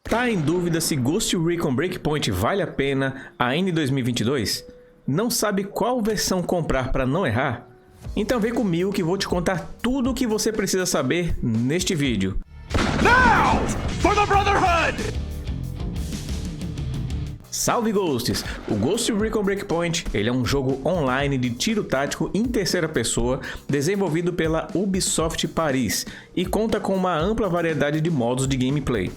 Tá em dúvida se Ghost Recon Breakpoint vale a pena ainda em 2022? Não sabe qual versão comprar para não errar? Então vem comigo que vou te contar tudo o que você precisa saber neste vídeo. Now for the Brotherhood! Salve Ghosts! O Ghost Recon Breakpoint ele é um jogo online de tiro tático em terceira pessoa desenvolvido pela Ubisoft Paris e conta com uma ampla variedade de modos de gameplay.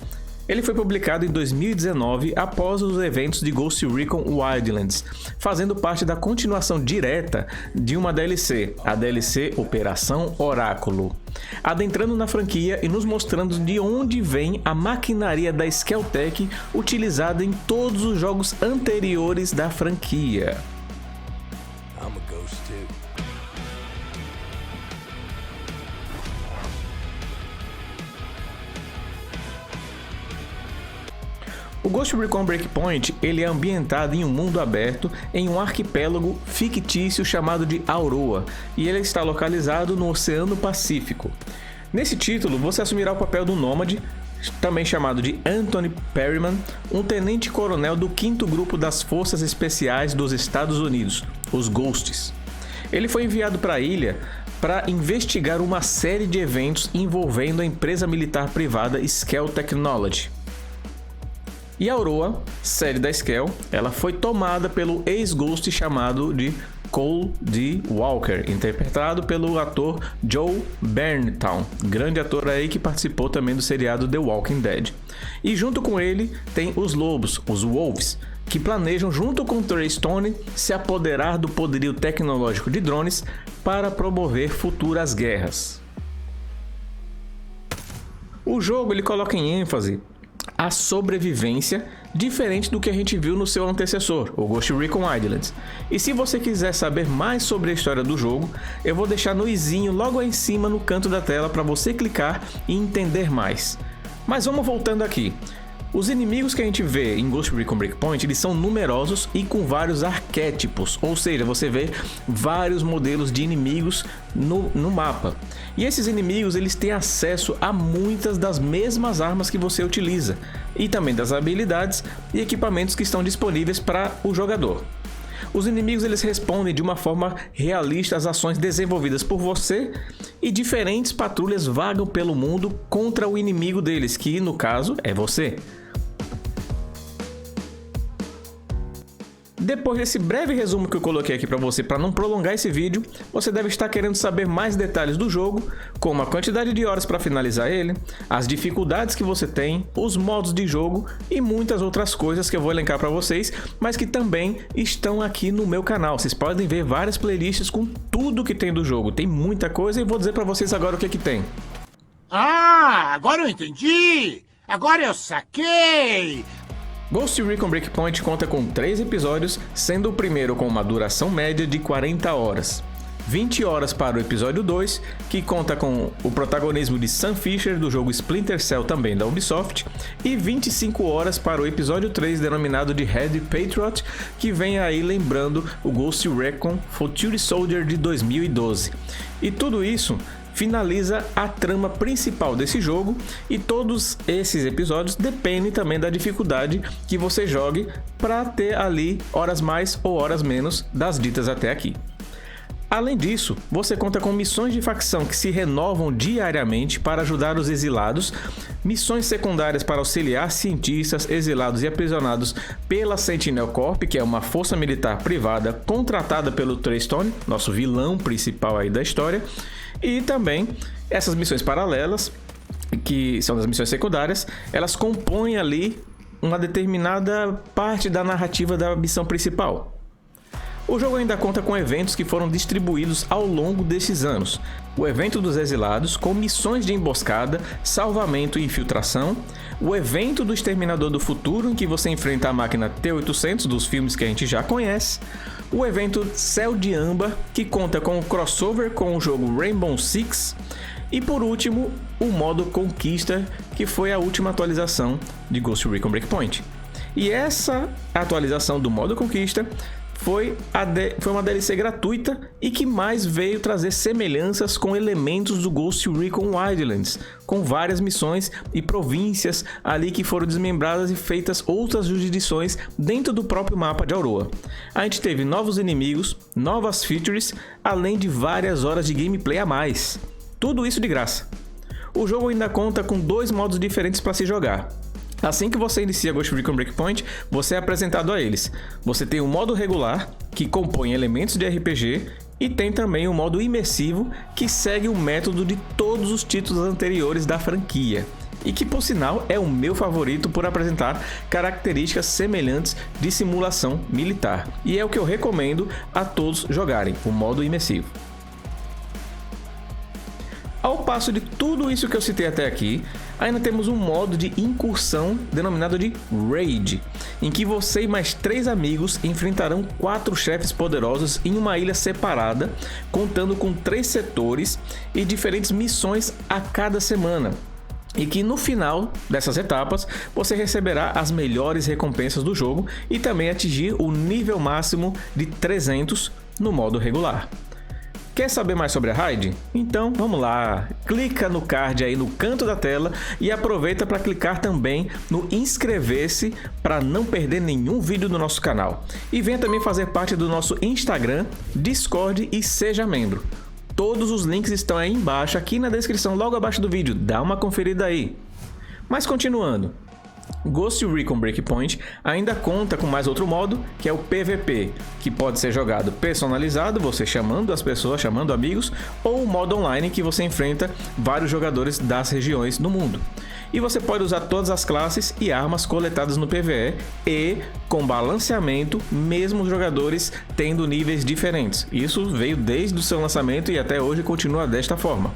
Ele foi publicado em 2019 após os eventos de Ghost Recon Wildlands, fazendo parte da continuação direta de uma DLC, a DLC Operação Oráculo, adentrando na franquia e nos mostrando de onde vem a maquinaria da Skelltech utilizada em todos os jogos anteriores da franquia. I'm a ghost too. O Ghost Recon Breakpoint ele é ambientado em um mundo aberto em um arquipélago fictício chamado de Auroa, e ele está localizado no Oceano Pacífico. Nesse título, você assumirá o papel do nômade, também chamado de Anthony Perryman, um tenente-coronel do 5º Grupo das Forças Especiais dos Estados Unidos, os Ghosts. Ele foi enviado para a ilha para investigar uma série de eventos envolvendo a empresa militar privada Skell Technology. E Auroa, sede da Skell, ela foi tomada pelo ex-Ghost chamado de Cole D. Walker, interpretado pelo ator Joe Bernthal, grande ator aí que participou também do seriado The Walking Dead. E junto com ele tem os lobos, os Wolves, que planejam junto com Trey Stone se apoderar do poderio tecnológico de drones para promover futuras guerras. O jogo ele coloca em ênfase a sobrevivência, diferente do que a gente viu no seu antecessor, o Ghost Recon Wildlands. E se você quiser saber mais sobre a história do jogo, eu vou deixar no izinho logo aí em cima no canto da tela para você clicar e entender mais. Mas vamos voltando aqui. Os inimigos que a gente vê em Ghost Recon Breakpoint, eles são numerosos e com vários arquétipos, ou seja, você vê vários modelos de inimigos no mapa. E esses inimigos, eles têm acesso a muitas das mesmas armas que você utiliza, e também das habilidades e equipamentos que estão disponíveis para o jogador. Os inimigos eles respondem de uma forma realista às ações desenvolvidas por você, e diferentes patrulhas vagam pelo mundo contra o inimigo deles, que no caso é você. Depois desse breve resumo que eu coloquei aqui para você, para não prolongar esse vídeo, você deve estar querendo saber mais detalhes do jogo, como a quantidade de horas para finalizar ele, as dificuldades que você tem, os modos de jogo e muitas outras coisas que eu vou elencar para vocês, mas que também estão aqui no meu canal. Vocês podem ver várias playlists com tudo que tem do jogo, tem muita coisa e vou dizer para vocês agora o que tem. Ah, agora eu entendi! Agora eu saquei! Ghost Recon Breakpoint conta com 3 episódios, sendo o primeiro com uma duração média de 40 horas. 20 horas para o episódio 2, que conta com o protagonismo de Sam Fisher do jogo Splinter Cell, também da Ubisoft, e 25 horas para o episódio 3, denominado de Red Patriot, que vem aí lembrando o Ghost Recon Future Soldier de 2012. E tudo isso finaliza a trama principal desse jogo, e todos esses episódios dependem também da dificuldade que você jogue para ter ali horas mais ou horas menos das ditas até aqui. Além disso, você conta com missões de facção que se renovam diariamente para ajudar os exilados, missões secundárias para auxiliar cientistas, exilados e aprisionados pela Sentinel Corp, que é uma força militar privada contratada pelo Trey Stone, nosso vilão principal aí da história, e também essas missões paralelas, que são das missões secundárias, elas compõem ali uma determinada parte da narrativa da missão principal. O jogo ainda conta com eventos que foram distribuídos ao longo desses anos. O evento dos exilados, com missões de emboscada, salvamento e infiltração. O evento do Exterminador do Futuro, em que você enfrenta a máquina T-800 dos filmes que a gente já conhece. O evento Céu de Âmbar, que conta com o crossover com o jogo Rainbow Six. E por último, o modo Conquista, que foi a última atualização de Ghost Recon Breakpoint. E essa atualização do modo Conquista foi uma DLC gratuita e que mais veio trazer semelhanças com elementos do Ghost Recon Wildlands, com várias missões e províncias ali que foram desmembradas e feitas outras jurisdições dentro do próprio mapa de Auroa. A gente teve novos inimigos, novas features, além de várias horas de gameplay a mais. Tudo isso de graça. O jogo ainda conta com 2 modos diferentes para se jogar. Assim que você inicia Ghost Recon Breakpoint, você é apresentado a eles. Você tem o modo regular, que compõe elementos de RPG, e tem também o modo imersivo, que segue o método de todos os títulos anteriores da franquia. E que, por sinal, é o meu favorito por apresentar características semelhantes de simulação militar. E é o que eu recomendo a todos jogarem, o modo imersivo. Ao passo de tudo isso que eu citei até aqui, ainda temos um modo de incursão denominado de Raid, em que você e mais 3 amigos enfrentarão 4 chefes poderosos em uma ilha separada, contando com 3 setores e diferentes missões a cada semana. E que no final dessas etapas você receberá as melhores recompensas do jogo e também atingir o nível máximo de 300 no modo regular. Quer saber mais sobre a Raid? Então vamos lá, clica no card aí no canto da tela e aproveita para clicar também no inscrever-se para não perder nenhum vídeo do nosso canal. E venha também fazer parte do nosso Instagram, Discord e seja membro. Todos os links estão aí embaixo, aqui na descrição, logo abaixo do vídeo, dá uma conferida aí. Mas continuando. Ghost Recon Breakpoint ainda conta com mais outro modo, que é o PVP, que pode ser jogado personalizado, você chamando as pessoas, chamando amigos, ou o modo online, que você enfrenta vários jogadores das regiões do mundo. E você pode usar todas as classes e armas coletadas no PvE e com balanceamento, mesmo os jogadores tendo níveis diferentes. Isso veio desde o seu lançamento e até hoje continua desta forma.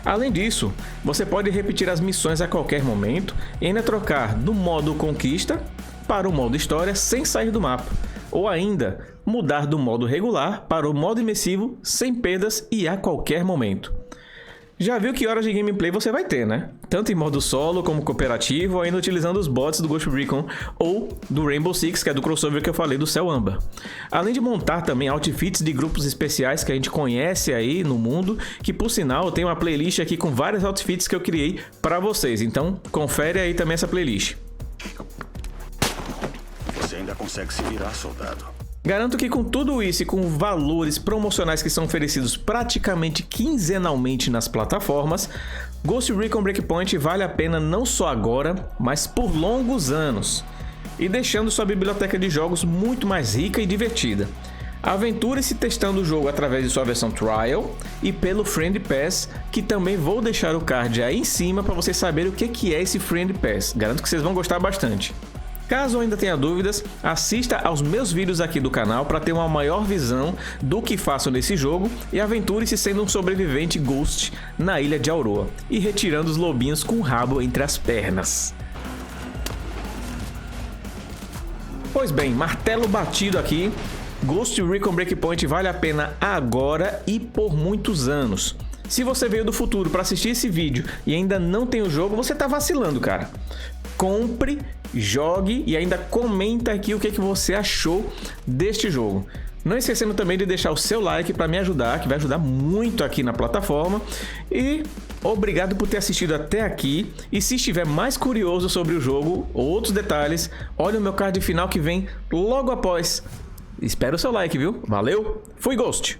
Além disso, você pode repetir as missões a qualquer momento e ainda trocar do modo conquista para o modo história sem sair do mapa, ou ainda mudar do modo regular para o modo imersivo sem perdas e a qualquer momento. Já viu que horas de gameplay você vai ter, né? Tanto em modo solo como cooperativo, ou ainda utilizando os bots do Ghost Recon ou do Rainbow Six, que é do crossover que eu falei do Céu Âmbar. Além de montar também outfits de grupos especiais que a gente conhece aí no mundo, que por sinal eu tenho uma playlist aqui com vários outfits que eu criei para vocês, então confere aí também essa playlist. Você ainda consegue se virar, soldado. Garanto que com tudo isso e com valores promocionais que são oferecidos praticamente quinzenalmente nas plataformas, Ghost Recon Breakpoint vale a pena não só agora, mas por longos anos, e deixando sua biblioteca de jogos muito mais rica e divertida. Aventure-se testando o jogo através de sua versão Trial e pelo Friend Pass, que também vou deixar o card aí em cima para vocês saberem o que é esse Friend Pass. Garanto que vocês vão gostar bastante. Caso ainda tenha dúvidas, assista aos meus vídeos aqui do canal para ter uma maior visão do que faço nesse jogo e aventure-se sendo um sobrevivente Ghost na ilha de Auroa e retirando os lobinhos com o rabo entre as pernas. Pois bem, martelo batido aqui, Ghost Recon Breakpoint vale a pena agora e por muitos anos. Se você veio do futuro para assistir esse vídeo e ainda não tem o jogo, você tá vacilando, cara. Compre, jogue e ainda comenta aqui o que você achou deste jogo. Não esquecendo também de deixar o seu like para me ajudar, que vai ajudar muito aqui na plataforma. E obrigado por ter assistido até aqui. E se estiver mais curioso sobre o jogo ou outros detalhes, olha o meu card final que vem logo após. Espero o seu like, viu? Valeu, fui Ghost!